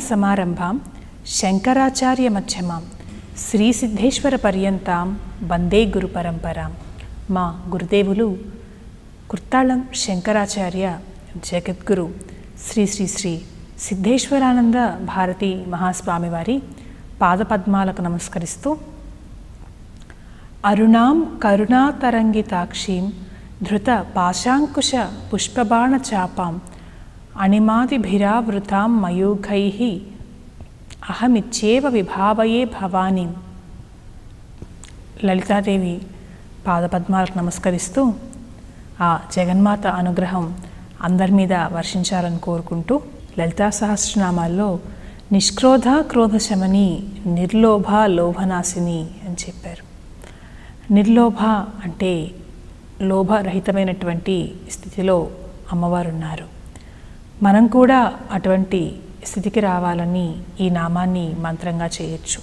సదాశివసమారంభాం శంకరాచార్యమధ్యమాం శ్రీసిద్ధేశ్వరపర్యంతాం వందే గురుపరంపరాం. మా గురుదేవులు కుర్తాళం శంకరాచార్య జగద్గురు శ్రీ శ్రీ శ్రీ సిద్ధేశ్వరానంద భారతి మహాస్వామి వారి పాదపద్మాలకు నమస్కరిస్తూ, అరుణాం కరుణాతరంగితాక్షీం ధృత పాశాంకుశ పుష్పబాణ చాపాం అణిమాదిభిరావృతాం మయూఖైః అహమిచ్చేవ విభావయే భవానీం. లలితాదేవి పాదపద్మాలకు నమస్కరిస్తూ ఆ జగన్మాత అనుగ్రహం అందరి మీద వర్షించాలని కోరుకుంటూ, లలితా సహస్రనామాల్లో నిష్క్రోధ క్రోధశమని, నిర్లోభ లోభనాశిని అని చెప్పారు. నిర్లోభ అంటే లోభరహితమైనటువంటి స్థితిలో అమ్మవారు ఉన్నారు. మనం కూడా అటువంటి స్థితికి రావాలని ఈ నామాన్ని మంత్రంగా చేయొచ్చు.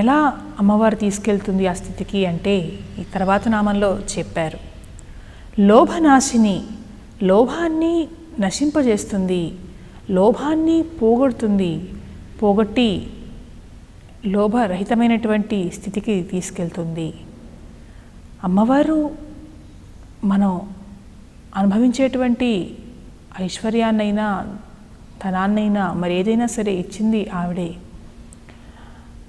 ఎలా అమ్మవారు తీసుకెళ్తుంది ఆ స్థితికి అంటే ఈ తర్వాత నామంలో చెప్పారు. లోభనాశిని, లోభాన్ని నశింపజేస్తుంది, లోభాన్ని పోగొడుతుంది, పోగొట్టి లోభరహితమైనటువంటి స్థితికి తీసుకెళ్తుంది. అమ్మవారు మనం అనుభవించేటువంటి ఐశ్వర్యాన్నైనా ధనాన్నైనా మరి ఏదైనా సరే ఇచ్చింది ఆవిడే.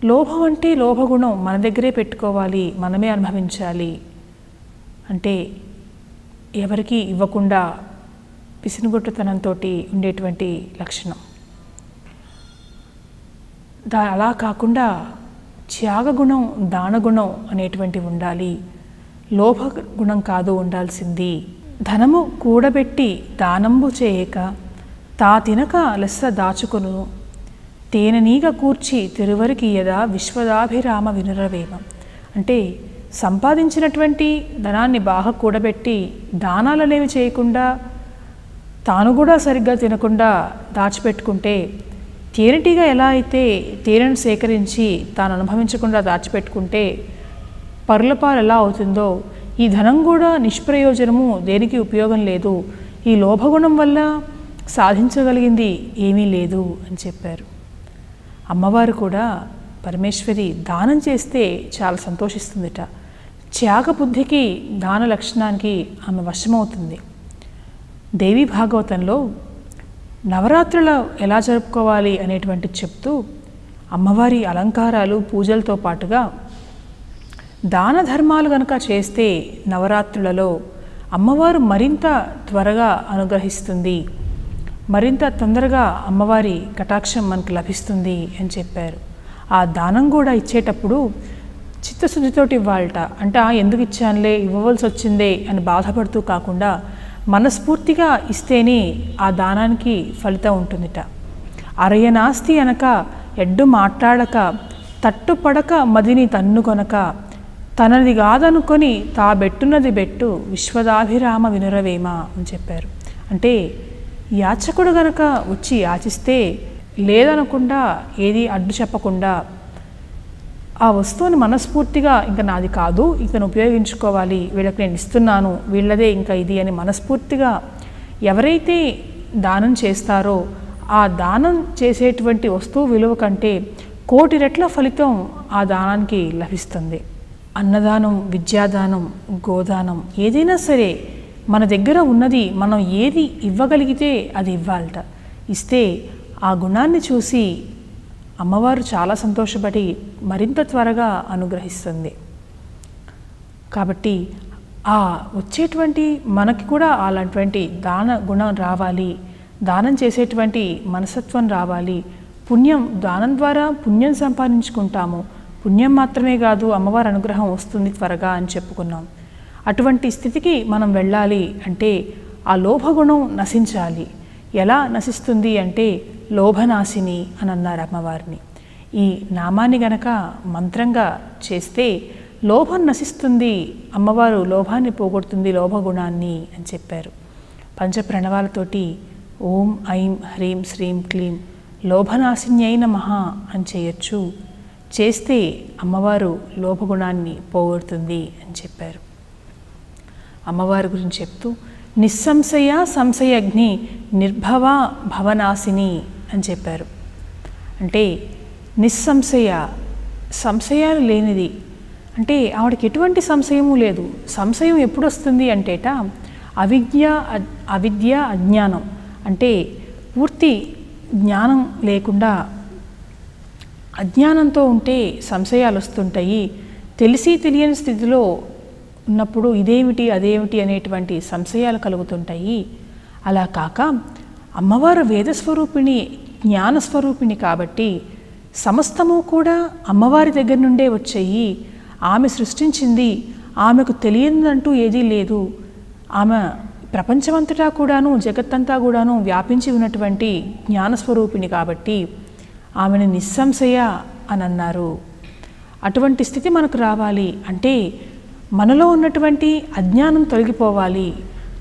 లోభం అంటే లోభగుణం మన దగ్గరే పెట్టుకోవాలి, మనమే అనుభవించాలి అంటే ఎవరికి ఇవ్వకుండా పిసినుగొట్టుతనంతో ఉండేటువంటి లక్షణం. అలా కాకుండా త్యాగగుణం, దానగుణం అనేటువంటివి ఉండాలి. లోభగుణం కాదు ఉండాల్సింది. ధనము కూడబెట్టి దానంబు చేయక తా తినక లెస్స దాచుకొను తేనెనీగ కూర్చి తిరువరికియదా విశ్వదాభిరామ వినురవేమం. అంటే సంపాదించినటువంటి ధనాన్ని బాగా కూడబెట్టి దానాలనేవి చేయకుండా తాను కూడా సరిగ్గా తినకుండా దాచిపెట్టుకుంటే, తేనెటీగ ఎలా అయితే తేనెను సేకరించి తాను అనుభవించకుండా దాచిపెట్టుకుంటే పరులపాలు ఎలా అవుతుందో, ఈ ధనం కూడా నిష్ప్రయోజనము, దేనికి ఉపయోగం లేదు, ఈ లోభగుణం వల్ల సాధించగలిగింది ఏమీ లేదు అని చెప్పారు. అమ్మవారు కూడా పరమేశ్వరి దానం చేస్తే చాలా సంతోషిస్తుందిట. త్యాగబుద్ధికి, దాన లక్షణానికి ఆమె వశమవుతుంది. దేవి భాగవతంలో నవరాత్రులు ఎలా జరుపుకోవాలి అనేటువంటి చెప్తూ అమ్మవారి అలంకారాలు పూజలతో పాటుగా దాన ధర్మాలు కనుక చేస్తే నవరాత్రులలో అమ్మవారు మరింత త్వరగా అనుగ్రహిస్తుంది, మరింత తొందరగా అమ్మవారి కటాక్షం మనకు లభిస్తుంది అని చెప్పారు. ఆ దానం కూడా ఇచ్చేటప్పుడు చిత్తశుద్ధితోటి ఇవ్వాలట. అంటే ఎందుకు ఇచ్చానులే, ఇవ్వవలసి వచ్చిందే అని బాధపడుతూ కాకుండా మనస్ఫూర్తిగా ఇస్తేనే ఆ దానానికి ఫలితం ఉంటుందిట. అరయనాస్తి అనక ఎడ్డు మాట్లాడక తట్టుపడక మదిని తన్నుకొనక తనది కాదనుకొని తా బెట్టున్నది బెట్టు విశ్వదాభిరామ వినురవేమ అని చెప్పారు. అంటే యాచకుడు గనక వచ్చి యాచిస్తే లేదనకుండా, ఏది అడ్డు చెప్పకుండా ఆ వస్తువుని మనస్ఫూర్తిగా ఇంకా నాది కాదు, ఇంకను ఉపయోగించుకోవాలి, వీళ్ళకి నేను ఇస్తున్నాను, వీళ్ళదే ఇంకా ఇది అని మనస్ఫూర్తిగా ఎవరైతే దానం చేస్తారో ఆ దానం చేసేటువంటి వస్తువు విలువ కంటే 1,000,000 రెట్ల ఫలితం ఆ దానానికి లభిస్తుంది. అన్నదానం, విద్యాదానం, గోదానం ఏదైనా సరే మన దగ్గర ఉన్నది మనం ఏది ఇవ్వగలిగితే అది ఇవ్వాలట. ఇస్తే ఆ గుణాన్ని చూసి అమ్మవారు చాలా సంతోషపడి మరింత త్వరగా అనుగ్రహిస్తుంది. కాబట్టి ఆ వచ్చేటువంటి మనకి కూడా అలాంటి దాన గుణం రావాలి, దానం చేసేటువంటి మనసత్వం రావాలి. పుణ్యం, దానం ద్వారా పుణ్యం సంపాదించుకుంటాము. పుణ్యం మాత్రమే కాదు, అమ్మవారి అనుగ్రహం వస్తుంది త్వరగా అని చెప్పుకున్నాం. అటువంటి స్థితికి మనం వెళ్ళాలి అంటే ఆ లోభగుణం నశించాలి. ఎలా నశిస్తుంది అంటే లోభనాశిని అని అన్నారు అమ్మవారిని. ఈ నామాన్ని గనక మంత్రంగా చేస్తే లోభం నశిస్తుంది, అమ్మవారు లోభాన్ని పోగొడుతుంది, లోభగుణాన్ని అని చెప్పారు. పంచప్రణవాలతోటి ఓం ఐం హ్రీం శ్రీం క్లీం లోభనాశిన్యై నమః అని చేయొచ్చు. చేస్తే అమ్మవారు లోభగుణాన్ని పోగొడుతుంది అని చెప్పారు. అమ్మవారి గురించి చెప్తూ నిస్సంశయ సంశయగ్ని నిర్భవ భవనాశిని అని చెప్పారు. అంటే నిస్సంశయ, సంశయాలు లేనిది. అంటే ఆవిడకి ఎటువంటి సంశయము లేదు. సంశయం ఎప్పుడు వస్తుంది అంటేట అవిద్య అజ్ఞానం, అంటే పూర్తి జ్ఞానం లేకుండా అజ్ఞానంతో ఉంటే సంశయాలు వస్తుంటాయి. తెలిసి తెలియని స్థితిలో ఉన్నప్పుడు ఇదేమిటి అదేమిటి అనేటువంటి సంశయాలు కలుగుతుంటాయి. అలా కాక అమ్మవారు వేదస్వరూపిణి, జ్ఞానస్వరూపిణి కాబట్టి సమస్తము కూడా అమ్మవారి దగ్గర నుండే వచ్చాయి. ఆమె సృష్టించింది, ఆమెకు తెలియదంటూ ఏదీ లేదు. ఆమె ప్రపంచమంతటా కూడాను, జగత్తంతా కూడాను వ్యాపించి ఉన్నటువంటి జ్ఞానస్వరూపిణి కాబట్టి ఆమెను నిస్సంశయ అని అన్నారు. అటువంటి స్థితి మనకు రావాలి అంటే మనలో ఉన్నటువంటి అజ్ఞానం తొలగిపోవాలి.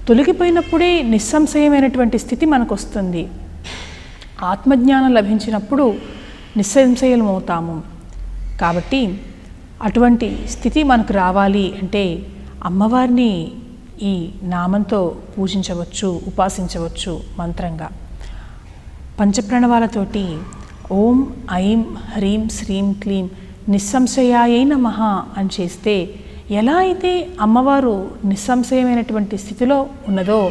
తొలగిపోయినప్పుడే నిస్సంశయమైనటువంటి స్థితి మనకు వస్తుంది. ఆత్మజ్ఞానం లభించినప్పుడు నిస్సంశయమవుతాము. కాబట్టి అటువంటి స్థితి మనకు రావాలి అంటే అమ్మవారిని ఈ నామంతో పూజించవచ్చు, ఉపాసించవచ్చు. మంత్రంగా పంచప్రణవాలతోటి ఓం ఐం హ్రీం శ్రీం క్లీం నిస్సంశయాయై నమః అని చేస్తే ఎలా అయితే అమ్మవారు నిస్సంశయమైనటువంటి స్థితిలో ఉన్నదో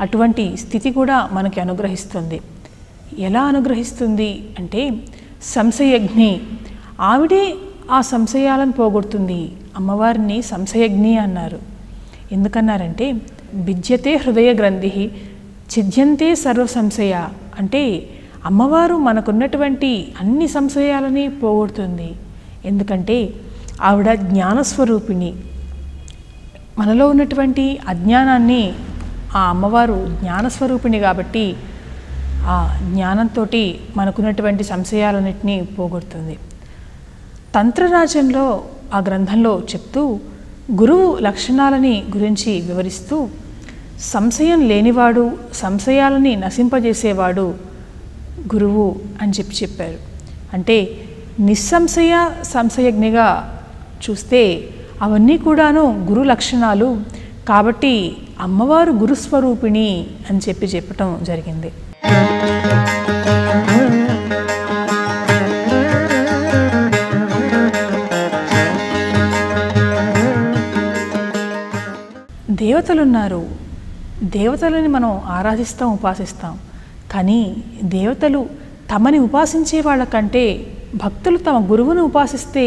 అటువంటి స్థితి కూడా మనకి అనుగ్రహిస్తుంది. ఎలా అనుగ్రహిస్తుంది అంటే సంశయజ్ఞి, ఆవిడే ఆ సంశయాలను పోగొడుతుంది. అమ్మవారిని సంశయజ్ఞి అన్నారు. ఎందుకన్నారంటే విద్యతే హృదయ గ్రంథి ఛిద్యంతే సర్వ సంశయ, అంటే అమ్మవారు మనకున్నటువంటి అన్ని సంశయాలని పోగొడుతుంది. ఎందుకంటే ఆవిడ జ్ఞానస్వరూపిణి. మనలో ఉన్నటువంటి అజ్ఞానాన్ని ఆ అమ్మవారు జ్ఞానస్వరూపిణి కాబట్టి ఆ జ్ఞానంతో మనకున్నటువంటి సంశయాలన్నింటినీ పోగొడుతుంది. తంత్రరాజ్యంలో ఆ గ్రంథంలో చెప్తూ గురువు లక్షణాలని గురించి వివరిస్తూ సంశయం లేనివాడు, సంశయాలని నశింపజేసేవాడు గురువు అని చెప్పారు. అంటే నిస్సంశయ సంశయజ్ఞగా చూస్తే అవన్నీ కూడాను గురు లక్షణాలు కాబట్టి అమ్మవారు గురుస్వరూపిణి అని చెప్పటం జరిగింది. దేవతలున్నారు, దేవతలని మనం ఆరాధిస్తాం, ఉపాసిస్తాం. కానీ దేవతలు తమని ఉపాసించే వాళ్ళకంటే భక్తులు తమ గురువును ఉపాసిస్తే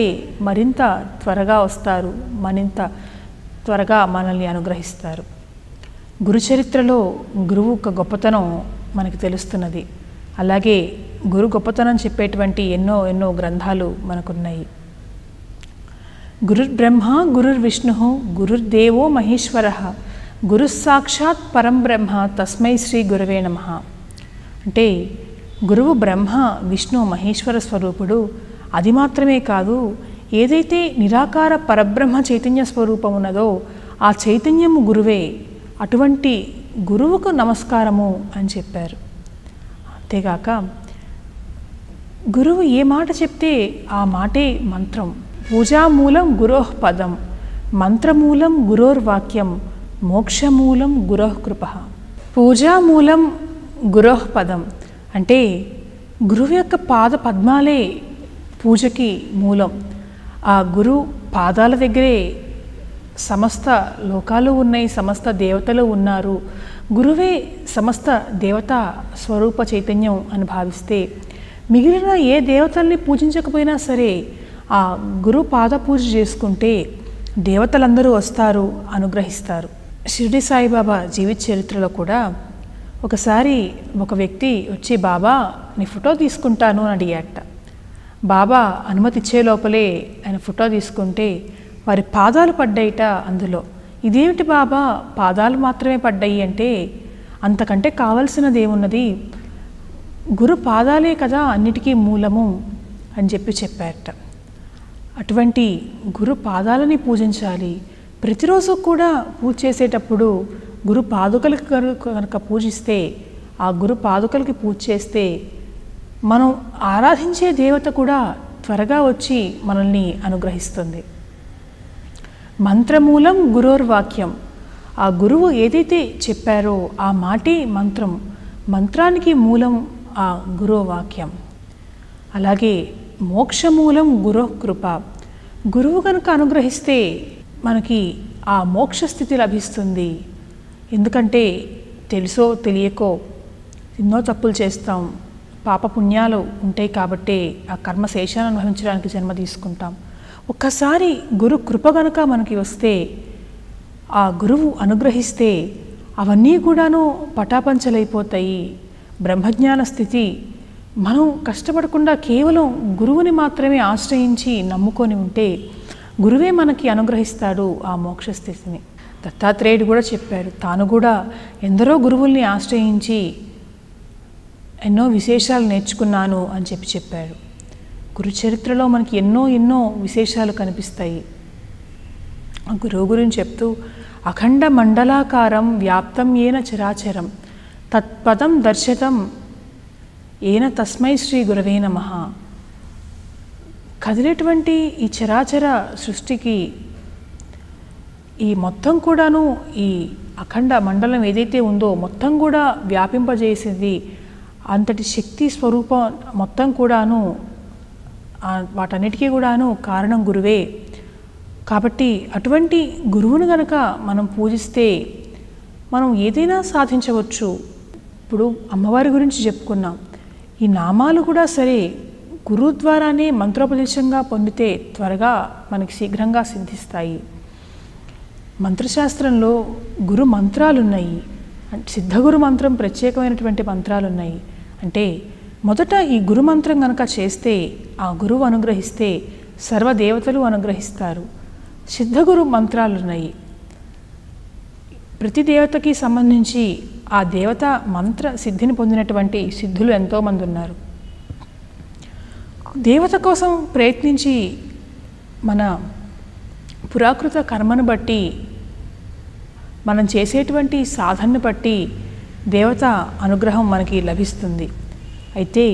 మరింత త్వరగా వస్తారు, మరింత త్వరగా మనల్ని అనుగ్రహిస్తారు. గురుచరిత్రలో గురువు యొక్క గొప్పతనం మనకి తెలుస్తున్నది. అలాగే గురు గొప్పతనం చెప్పేటువంటి ఎన్నో ఎన్నో గ్రంథాలు మనకున్నాయి. గురుర్బ్రహ్మ గురుర్విష్ణు గురుర్దేవో మహేశ్వర గురుస్సాక్షాత్ పరం బ్రహ్మ తస్మై శ్రీ గురవే నమః. అంటే గురువు బ్రహ్మ విష్ణు మహేశ్వర స్వరూపుడు. అది మాత్రమే కాదు, ఏదైతే నిరాకార పరబ్రహ్మ చైతన్య స్వరూపం ఉన్నదో ఆ చైతన్యము గురువే. అటువంటి గురువుకు నమస్కారము అని చెప్పారు. అంతేగాక గురువు ఏ మాట చెప్తే ఆ మాటే మంత్రం. పూజామూలం గురోః పదం, మంత్రమూలం గురోర్వాక్యం, మోక్షమూలం గురోః కృప. పూజామూలం గురోః పదం అంటే గురువు యొక్క పాద పద్మాలే పూజకి మూలం. ఆ గురు పాదాల దగ్గరే సమస్త లోకాలు ఉన్నాయి, సమస్త దేవతలు ఉన్నారు. గురువే సమస్త దేవతా స్వరూప చైతన్యం అని భావిస్తే మిగిలిన ఏ దేవతల్ని పూజించకపోయినా సరే ఆ గురు పాద పూజ చేసుకుంటే దేవతలందరూ వస్తారు, అనుగ్రహిస్తారు. షిరిడి సాయిబాబా జీవిత చరిత్రలో కూడా ఒకసారి ఒక వ్యక్తి వచ్చి బాబా నీ ఫోటో తీసుకుంటాను అని అడిగాట. బాబా అనుమతి ఇచ్చే లోపలే ఆయన ఫోటో తీసుకుంటే వారి పాదాలు పడ్డాయిట అందులో. ఇదేమిటి బాబా పాదాలు మాత్రమే పడ్డాయి అంటే అంతకంటే కావలసినది ఏమున్నది, గురు పాదాలే కదా అన్నిటికీ మూలము అని చెప్పారట. అటువంటి గురు పాదాలని పూజించాలి. ప్రతిరోజు కూడా పూజ చేసేటప్పుడు గురు పాదుకలకి కనుక పూజిస్తే, ఆ గురు పాదుకలకి పూజ చేస్తే మనం ఆరాధించే దేవత కూడా త్వరగా వచ్చి మనల్ని అనుగ్రహిస్తుంది. మంత్రమూలం గురోర్వాక్యం, ఆ గురువు ఏదైతే చెప్పారో ఆ మాటే మంత్రం. మంత్రానికి మూలం ఆ గురు వాక్యం. అలాగే మోక్షమూలం గురోః కృప. గురువు కనుక అనుగ్రహిస్తే మనకి ఆ మోక్ష స్థితి లభిస్తుంది. ఎందుకంటే తెలుసో తెలియకో ఎన్నో తప్పులు చేస్తాం, పాపపుణ్యాలు ఉంటాయి కాబట్టి ఆ కర్మశేషాన్ని అనుభవించడానికి జన్మ తీసుకుంటాం. ఒక్కసారి గురు కృప కనుక మనకి వస్తే, ఆ గురువు అనుగ్రహిస్తే అవన్నీ కూడాను పటాపంచలైపోతాయి. బ్రహ్మజ్ఞాన స్థితి మనం కష్టపడకుండా కేవలం గురువుని మాత్రమే ఆశ్రయించి నమ్ముకొని ఉంటే గురువే మనకి అనుగ్రహిస్తాడు ఆ మోక్ష స్థితిని. దత్తాత్రేయుడు కూడా చెప్పాడు, తాను కూడా ఎందరో గురువుల్ని ఆశ్రయించి ఎన్నో విశేషాలు నేర్చుకున్నాను అని చెప్పాడు. గురు చరిత్రలో మనకి ఎన్నో విశేషాలు కనిపిస్తాయి. ఆ గురువు గురించి చెప్తూ, అఖండ మండలాకారం వ్యాప్తం ఏన చరాచరం తత్పదం దర్శతం ఏన తస్మై శ్రీ గురవే నమః. కదిలేటువంటి ఈ చరాచర సృష్టికి ఈ మొత్తం కూడాను, ఈ అఖండ మండలం ఏదైతే ఉందో మొత్తం కూడా వ్యాపింపజేసేది, అంతటి శక్తి స్వరూపం మొత్తం కూడాను, వాటన్నిటికీ కూడాను కారణం గురువే. కాబట్టి అటువంటి గురువును గనక మనం పూజిస్తే మనం ఏదైనా సాధించవచ్చు. ఇప్పుడు అమ్మవారి గురించి చెప్పుకున్నాం. ఈ నామాలు కూడా సరే గురువు ద్వారానే మంత్రోపదేశంగా పొందితే త్వరగా మనకి శీఘ్రంగా సిద్ధిస్తాయి. మంత్రశాస్త్రంలో గురు మంత్రాలు ఉన్నాయి. సిద్ధగురు మంత్రం ప్రత్యేకమైనటువంటి మంత్రాలు ఉన్నాయి. అంటే మొదట ఈ గురు మంత్రం కనుక చేస్తే, ఆ గురువు అనుగ్రహిస్తే సర్వదేవతలు అనుగ్రహిస్తారు. సిద్ధగురు మంత్రాలు ఉన్నాయి. ప్రతి దేవతకి సంబంధించి ఆ దేవత మంత్ర సిద్ధిని పొందినటువంటి సిద్ధులు ఎంతోమంది ఉన్నారు. దేవత కోసం ప్రయత్నించి మన పురాకృత కర్మను బట్టి, మనం చేసేటువంటి సాధనను బట్టి దేవత అనుగ్రహం మనకి లభిస్తుంది. అయితే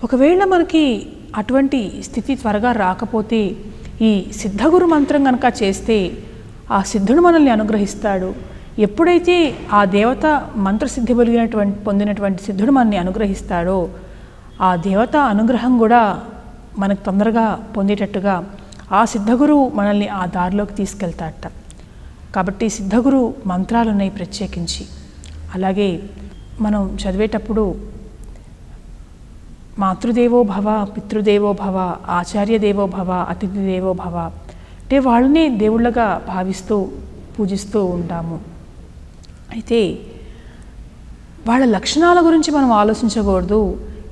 ఒకవేళ మనకి అటువంటి స్థితి త్వరగా రాకపోతే ఈ సిద్ధగురు మంత్రం కనుక చేస్తే ఆ సిద్ధుడు మనల్ని అనుగ్రహిస్తాడు. ఎప్పుడైతే ఆ దేవత మంత్రసిద్ధి పొందినటువంటి సిద్ధుడు మనల్ని అనుగ్రహిస్తాడో ఆ దేవత అనుగ్రహం కూడా మనకు తొందరగా పొందేటట్టుగా ఆ సిద్ధగురువు మనల్ని ఆ దారిలోకి తీసుకెళ్తాడట. కాబట్టి సిద్ధగురు మంత్రాలు ఉన్నాయి ప్రత్యేకించి. అలాగే మనం చదివేటప్పుడు మాతృదేవో భవ, పితృదేవో భవ, ఆచార్య దేవో భవ, అతిథి దేవో భవ, అంటే వాళ్ళని దేవుళ్ళగా భావిస్తూ పూజిస్తూ ఉంటాము. అయితే వాళ్ళ లక్షణాల గురించి మనం ఆలోచించకూడదు.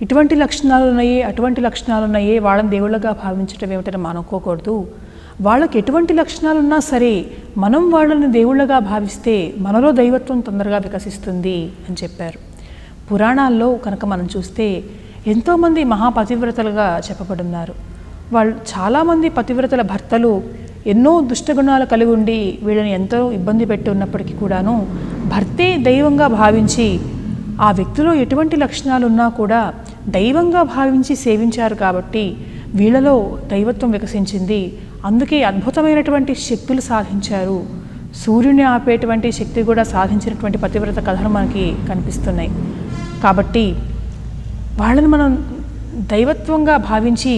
ఇటువంటి లక్షణాలు ఉన్నాయే, అటువంటి లక్షణాలు ఉన్నాయే, వాళ్ళని దేవుళ్ళగా భావించడం ఏమిటని మనం అనుకోకూడదు. వాళ్ళకి ఎటువంటి లక్షణాలు ఉన్నా సరే మనం వాళ్ళని దేవుళ్ళగా భావిస్తే మనలో దైవత్వం తొందరగా వికసిస్తుంది అని చెప్పారు. పురాణాల్లో కనుక మనం చూస్తే ఎంతోమంది మహాపతివ్రతలుగా చెప్పబడున్నారు. వాళ్ళు చాలామంది పతివ్రతల భర్తలు ఎన్నో దుష్టగుణాలు కలిగి ఉండి వీళ్ళని ఎంతో ఇబ్బంది పెట్టి ఉన్నప్పటికీ కూడాను భర్తే దైవంగా భావించి, ఆ వ్యక్తిలో ఎటువంటి లక్షణాలు ఉన్నా కూడా దైవంగా భావించి సేవించారు కాబట్టి వీళ్ళలో దైవత్వం వికసించింది. అందుకే అద్భుతమైనటువంటి శక్తులు సాధించారు. సూర్యుని ఆపేటువంటి శక్తి కూడా సాధించినటువంటి పతివ్రత కథలు మనకి కనిపిస్తున్నాయి. కాబట్టి వాళ్ళని మనం దైవత్వంగా భావించి,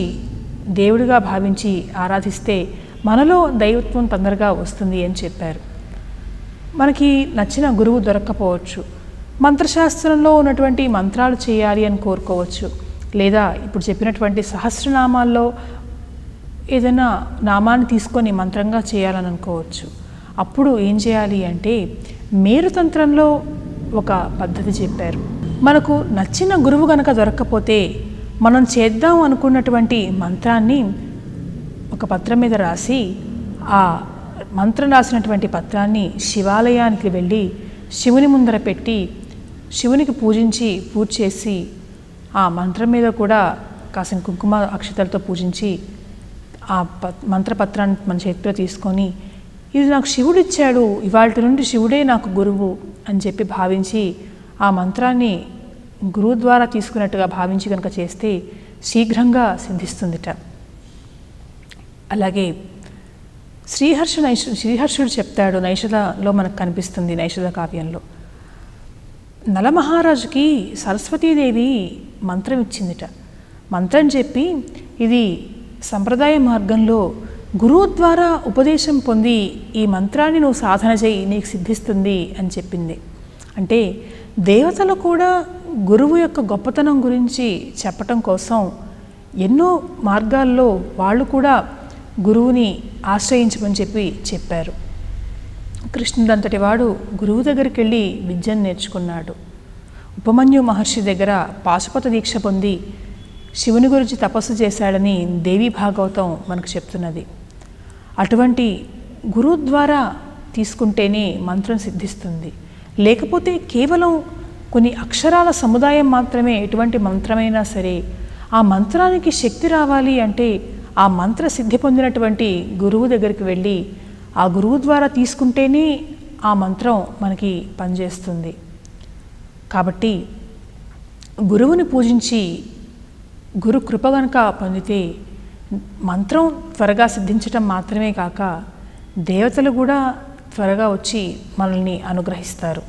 దేవుడిగా భావించి ఆరాధిస్తే మనలో దైవత్వం తొందరగా వస్తుంది అని చెప్పారు. మనకి నచ్చిన గురువు దొరక్కపోవచ్చు. మంత్రశాస్త్రంలో ఉన్నటువంటి మంత్రాలు చేయాలి అని కోరుకోవచ్చు. లేదా ఇప్పుడు చెప్పినటువంటి సహస్రనామాల్లో ఏదైనా నామాన్ని తీసుకొని మంత్రంగా చేయాలని అనుకోవచ్చు. అప్పుడు ఏం చేయాలి అంటే మేరుతంత్రంలో ఒక పద్ధతి చెప్పారు. మనకు నచ్చిన గురువు కనుక దొరక్కపోతే మనం చేద్దాం అనుకున్నటువంటి మంత్రాన్ని ఒక పత్రం మీద రాసి, ఆ మంత్రం రాసినటువంటి పత్రాన్ని శివాలయానికి వెళ్ళి శివుని ముందర పెట్టి శివునికి పూజ చేసి ఆ మంత్రం మీద కూడా కాసిన కుంకుమ అక్షతలతో పూజించి ఆ మంత్రపత్రాన్ని మన చేతిలో తీసుకొని, ఇది నాకు శివుడు ఇచ్చాడు, ఇవాళ నుండి శివుడే నాకు గురువు అని చెప్పి భావించి ఆ మంత్రాన్ని గురువు ద్వారా తీసుకున్నట్టుగా భావించి కనుక చేస్తే శీఘ్రంగా అలాగే శ్రీహర్షుడు చెప్తాడు, నైషధలో మనకు కనిపిస్తుంది. నైషధ కావ్యంలో నలమహారాజుకి సరస్వతీదేవి మంత్రం ఇచ్చిందిట. మంత్రం చెప్పి ఇది సంప్రదాయ మార్గంలో గురువు ద్వారా ఉపదేశం పొంది ఈ మంత్రాన్ని నువ్వు సాధన చేయి, నీకు సిద్ధిస్తుంది అని చెప్పింది. అంటే దేవతలు కూడా గురువు యొక్క గొప్పతనం గురించి చెప్పటం కోసం ఎన్నో మార్గాల్లో వాళ్ళు కూడా గురువుని ఆశ్రయించమని చెప్పారు. కృష్ణుడంతటి వాడు గురువు దగ్గరికి వెళ్ళి విద్యను నేర్చుకున్నాడు. ఉపమన్యు మహర్షి దగ్గర పాశుపత దీక్ష పొంది శివుని గురించి తపస్సు చేశాడని దేవి భాగవతం మనకు చెప్తున్నది. అటువంటి గురువు ద్వారా తీసుకుంటేనే మంత్రం సిద్ధిస్తుంది. లేకపోతే కేవలం కొన్ని అక్షరాల సముదాయం మాత్రమే ఎటువంటి మంత్రమైనా సరే ఆ మంత్రానికి శక్తి రావాలి అంటే ఆ మంత్ర సిద్ధి పొందినటువంటి గురువు దగ్గరికి వెళ్ళి ఆ గురువు ద్వారా తీసుకుంటేనే ఆ మంత్రం మనకి పనిచేస్తుంది. కాబట్టి గురువుని పూజించి గురు కృప గనుక పొందితే మంత్రం త్వరగా సిద్ధించటం మాత్రమే కాక దేవతలు కూడా త్వరగా వచ్చి మనల్ని అనుగ్రహిస్తారు.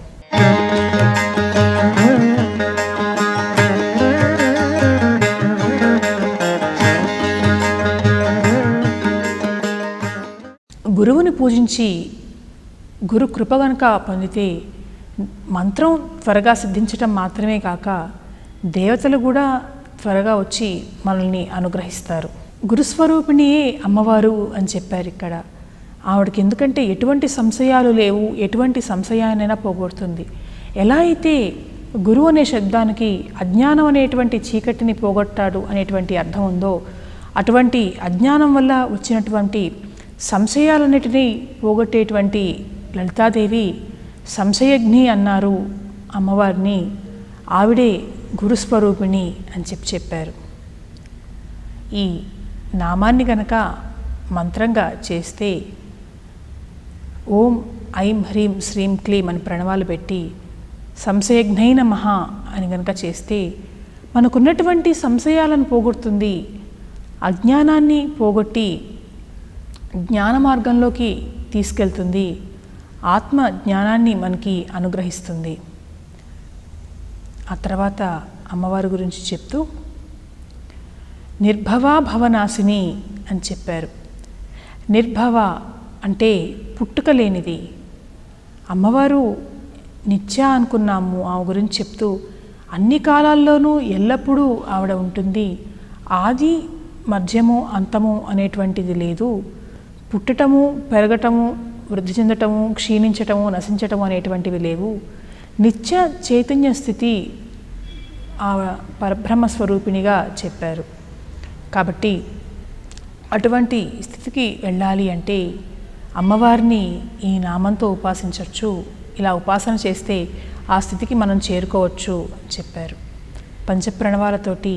గురువుని పూజించి గురు కృప గనుక పొందితే మంత్రం త్వరగా సిద్ధించటం మాత్రమే కాక దేవతలు కూడా త్వరగా వచ్చి మనల్ని అనుగ్రహిస్తారు. గురుస్వరూపిణియే అమ్మవారు అని చెప్పారు ఇక్కడ. ఆవిడకి ఎందుకంటే ఎటువంటి సంశయాలు లేవు, ఎటువంటి సంశయాన్నైనా పోగొడుతుంది. ఎలా అయితే గురువు అనే శబ్దానికి అజ్ఞానం అనేటువంటి చీకటిని పోగొట్టాడు అనేటువంటి అర్థం ఉందో అటువంటి అజ్ఞానం వల్ల వచ్చినటువంటి సంశయాలన్నిటినీ పోగొట్టేటువంటి లలితాదేవి సంశయజ్ఞి అన్నారు అమ్మవారిని. ఆవిడే గురుస్వరూపిణి అని చెప్పారు. ఈ నామాన్ని గనక మంత్రంగా చేస్తే ఓం ఐం హ్రీం శ్రీం క్లీం అని ప్రణవాలు పెట్టి సంశయజ్ఞై నమః అని గనక చేస్తే మనకున్నటువంటి సంశయాలను పోగొడుతుంది, అజ్ఞానాన్ని పోగొట్టి జ్ఞాన మార్గంలోకి తీసుకెళ్తుంది, ఆత్మ జ్ఞానాన్ని మనకి అనుగ్రహిస్తుంది. ఆ తర్వాత అమ్మవారి గురించి చెప్తూ నిర్భవా భవనాశిని అని చెప్పారు. నిర్భవ అంటే పుట్టుక లేనిది. అమ్మవారు నిత్య అనుకున్నాము ఆమె గురించి చెప్తూ అన్ని కాలాల్లోనూ ఎల్లప్పుడూ ఆవిడ ఉంటుంది. ఆది మధ్యము అంతము అనేటువంటిది లేదు. పుట్టటము, పెరగటము, వృద్ధి చెందటము, క్షీణించటము, నశించటము అనేటువంటివి లేవు. నిత్య చైతన్య స్థితి ఆ పరబ్రహ్మ స్వరూపిణిగా చెప్పారు. కాబట్టి అటువంటి స్థితికి వెళ్ళాలి అంటే అమ్మవారిని ఈ నామంతో ఉపాసించవచ్చు. ఇలా ఉపాసన చేస్తే ఆ స్థితికి మనం చేరుకోవచ్చు అని చెప్పారు. పంచప్రణవాలతోటి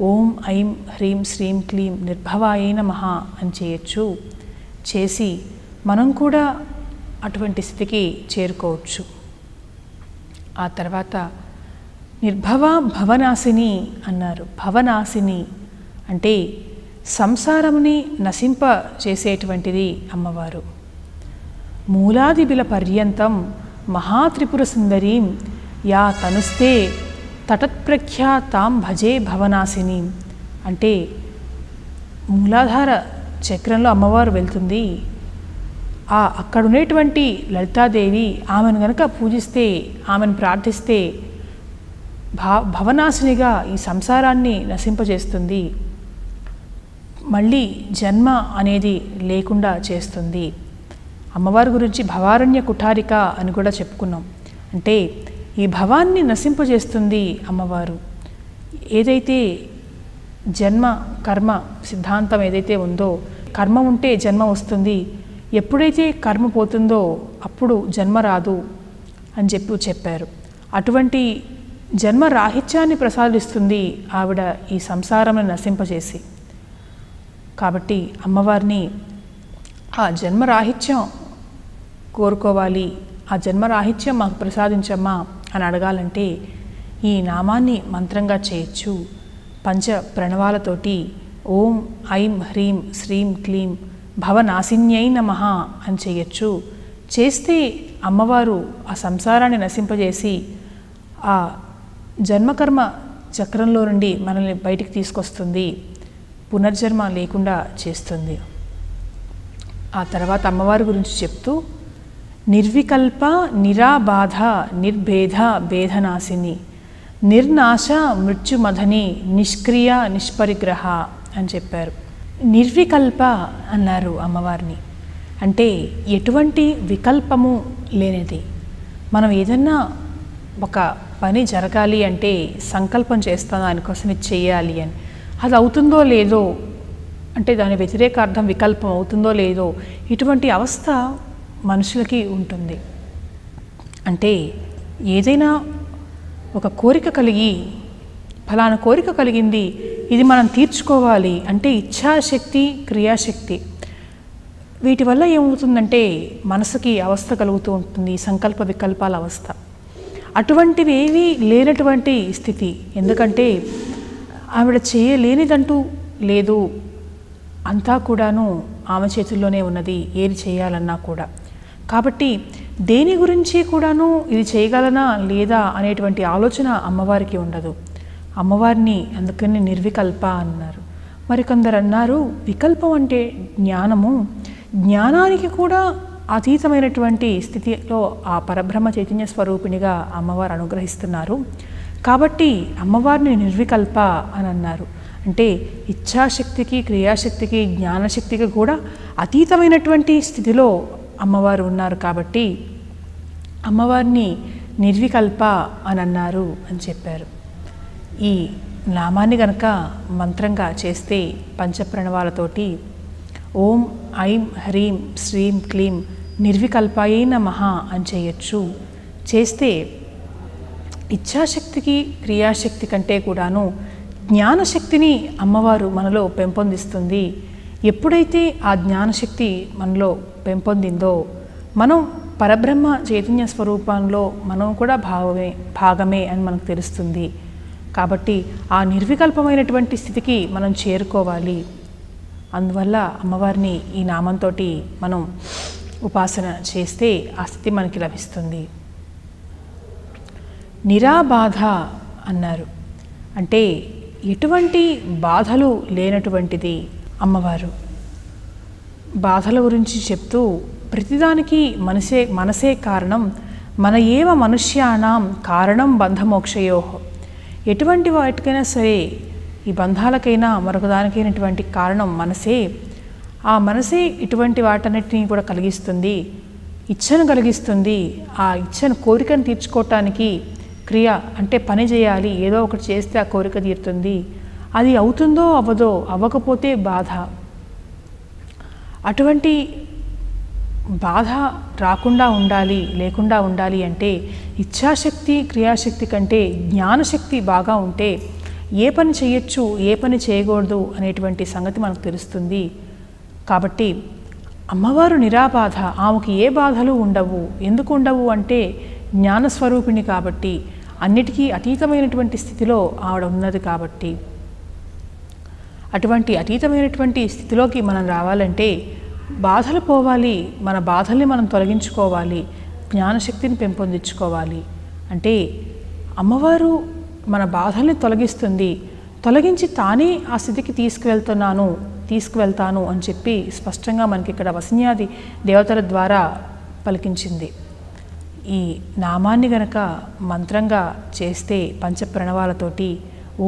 ఓం ఐం హ్రీం శ్రీం క్లీం నిర్భవాయే నమః అని చేయొచ్చు. చేసి మనం కూడా అటువంటి స్థితికి చేరుకోవచ్చు. ఆ తర్వాత నిర్భవ భవనాశిని అన్నారు. భవనాశిని అంటే సంసారముని నశింప చేసేటువంటిది అమ్మవారు. మూలాదిబిల పర్యంతం మహాత్రిపుర సుందరీం యా తనుస్తే తటత్ప్రఖ్యా తాం భజే భవనాశిని అంటే మూలాధార చక్రంలో అమ్మవారు వెళ్తుంది. అక్కడ ఉండేటువంటి లలితాదేవి ఆమెను గనక పూజిస్తే, ఆమెను ప్రార్థిస్తే భవనాశినిగా ఈ సంసారాన్ని నశింపజేస్తుంది, మళ్ళీ జన్మ అనేది లేకుండా చేస్తుంది. అమ్మవారి గురించి భవారణ్య కుఠారిక అని కూడా చెప్పుకున్నాం. అంటే ఈ భవాన్ని నశింపజేస్తుంది అమ్మవారు. ఏదైతే జన్మ కర్మ సిద్ధాంతం ఏదైతే ఉందో, కర్మ ఉంటే జన్మ వస్తుంది, ఎప్పుడైతే కర్మ పోతుందో అప్పుడు జన్మ రాదు అని చెప్పారు. అటువంటి జన్మ రాహిత్యాన్ని ప్రసాదిస్తుంది ఆవిడ ఈ సంసారాన్ని నశింపజేసి. కాబట్టి అమ్మవారిని ఆ జన్మరాహిత్యం కోరుకోవాలి, ఆ జన్మరాహిత్యం మాకు ప్రసాదించమ్మా అని అడగాలంటే ఈ నామాన్ని మంత్రంగా చేయొచ్చు. పంచ ప్రణవాలతోటి ఓం ఐం హ్రీం శ్రీం క్లీం భవనాశిన్యై నమః అని చేయొచ్చు. చేస్తే అమ్మవారు ఆ సంసారాన్ని నశింపజేసి ఆ జన్మకర్మ చక్రంలో నుండి మనల్ని బయటికి తీసుకొస్తుంది, పునర్జన్మ లేకుండా చేస్తుంది. ఆ తర్వాత అమ్మవారి గురించి చెప్తూ నిర్వికల్ప నిరాబాధ నిర్భేద భేదనాశిని నిర్నాశ మృత్యుమధని నిష్క్రియ నిష్పరిగ్రహ అని చెప్పారు. నిర్వికల్ప అన్నారు అమ్మవారిని. అంటే ఎటువంటి వికల్పము లేనిది. మనం ఏదన్నా ఒక పని జరగాలి అంటే సంకల్పం చేస్తాం, దానికోసం ఇది చేయాలి అని. అది అవుతుందో లేదో అంటే దాని వ్యతిరేక అర్థం వికల్పం అవుతుందో లేదో ఇటువంటి అవస్థ మనుషులకి ఉంటుంది. అంటే ఏదైనా ఒక కోరిక కలిగి ఫలానా కోరిక కలిగింది, ఇది మనం తీర్చుకోవాలి అంటే ఇచ్ఛాశక్తి క్రియాశక్తి వీటి వల్ల ఏమవుతుందంటే మనసుకి అవస్థ కలుగుతూ ఉంటుంది, సంకల్ప వికల్పాల అవస్థ. అటువంటివి ఏవి లేనటువంటి స్థితి. ఎందుకంటే ఆవిడ చేయలేనిదంటూ లేదు, అంతా కూడాను ఆమె చేతుల్లోనే ఉన్నది, ఏది చేయాలన్నా కూడా. కాబట్టి దేని గురించి కూడాను ఇది చేయగలనా లేదా అనేటువంటి ఆలోచన అమ్మవారికి ఉండదు. అమ్మవారిని అందుకని నిర్వికల్ప అన్నారు. మరికొందరు అన్నారు వికల్పం అంటే జ్ఞానము, జ్ఞానానికి కూడా అతీతమైనటువంటి స్థితిలో ఆ పరబ్రహ్మ చైతన్య స్వరూపిణిగా అమ్మవారు అనుగ్రహిస్తున్నారు. కాబట్టి అమ్మవారిని నిర్వికల్ప అని అన్నారు. అంటే ఇచ్ఛాశక్తికి క్రియాశక్తికి జ్ఞానశక్తికి కూడా అతీతమైనటువంటి స్థితిలో అమ్మవారు ఉన్నారు. కాబట్టి అమ్మవారిని నిర్వికల్ప అని అన్నారు అని చెప్పారు. ఈ నామాన్ని గనక మంత్రంగా చేస్తే పంచప్రణవాలతోటి ఓం ఐం హ్రీం శ్రీం క్లీం నిర్వికల్పాయై నమః అని చేయొచ్చు. చేస్తే ఇచ్ఛాశక్తికి క్రియాశక్తి కంటే కూడాను జ్ఞానశక్తిని అమ్మవారు మనలో పెంపొందిస్తుంది. ఎప్పుడైతే ఆ జ్ఞానశక్తి మనలో పెంపొందిందో మనం పరబ్రహ్మ చైతన్య స్వరూపంలో మనం కూడా భాగమే అని మనకు తెలుస్తుంది. కాబట్టి ఆ నిర్వికల్పమైనటువంటి స్థితికి మనం చేరుకోవాలి. అందువల్ల అమ్మవారిని ఈ నామంతో మనం ఉపాసన చేస్తే ఆ స్థితి మనకి లభిస్తుంది. నిరాబాధ అన్నారు. అంటే ఎటువంటి బాధలు లేనటువంటిది అమ్మవారు. బాధల గురించి చెప్తూ ప్రతిదానికి మనసే కారణం, మన ఏవ మనుష్యానాం కారణం బంధమోక్షయో. ఎటువంటి వాటికైనా సరే, ఈ బంధాలకైనా మరొకదానికైనటువంటి కారణం మనసే. ఆ మనసే ఇటువంటి వాటన్నిటిని కూడా కలిగిస్తుంది, ఇచ్ఛను కలిగిస్తుంది. ఆ ఇచ్ఛను కోరికను తీర్చుకోవటానికి క్రియ అంటే పని చేయాలి, ఏదో ఒకటి చేస్తే ఆ కోరిక తీరుతుంది. అది అవుతుందో అవ్వదో, అవ్వకపోతే బాధ. అటువంటి బాధ రాకుండా ఉండాలి, లేకుండా ఉండాలి అంటే ఇచ్ఛాశక్తి క్రియాశక్తి కంటే జ్ఞానశక్తి బాగా ఉంటే ఏ పని చేయొచ్చు, ఏ పని చేయకూడదు అనేటువంటి సంగతి మనకు తెలుస్తుంది. కాబట్టి అమ్మవారు నిరాబాధ, ఆమెకి ఏ బాధలు ఉండవు. ఎందుకు ఉండవు అంటే జ్ఞానస్వరూపిణి కాబట్టి, అన్నిటికీ అతీతమైనటువంటి స్థితిలో ఆవిడ ఉన్నది కాబట్టి. అటువంటి అతీతమైనటువంటి స్థితిలోకి మనం రావాలంటే బాధలు పోవాలి, మన బాధల్ని మనం తొలగించుకోవాలి, జ్ఞానశక్తిని పెంపొందించుకోవాలి. అంటే అమ్మవారు మన బాధల్ని తొలగిస్తుంది, తొలగించి తానే ఆ స్థితికి తీసుకువెళ్తాను అని చెప్పి స్పష్టంగా మనకి ఇక్కడ వసిన్యాది దేవతల ద్వారా పలికించింది. ఈ నామాన్ని గనక మంత్రంగా చేస్తే పంచప్రణవాలతోటి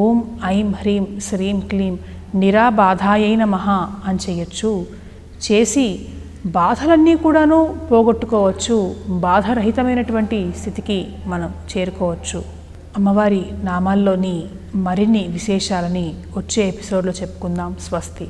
ఓం ఐం హ్రీం శ్రీం క్లీం నిరాబాధాయై నమః అని చేయొచ్చు. చేసి బాధలన్నీ కూడాను పోగొట్టుకోవచ్చు, బాధరహితమైనటువంటి స్థితికి మనం చేరుకోవచ్చు. అమ్మవారి నామాల్లోని మరిన్ని విశేషాలని వచ్చే ఎపిసోడ్లో చెప్పుకుందాం. స్వస్తి.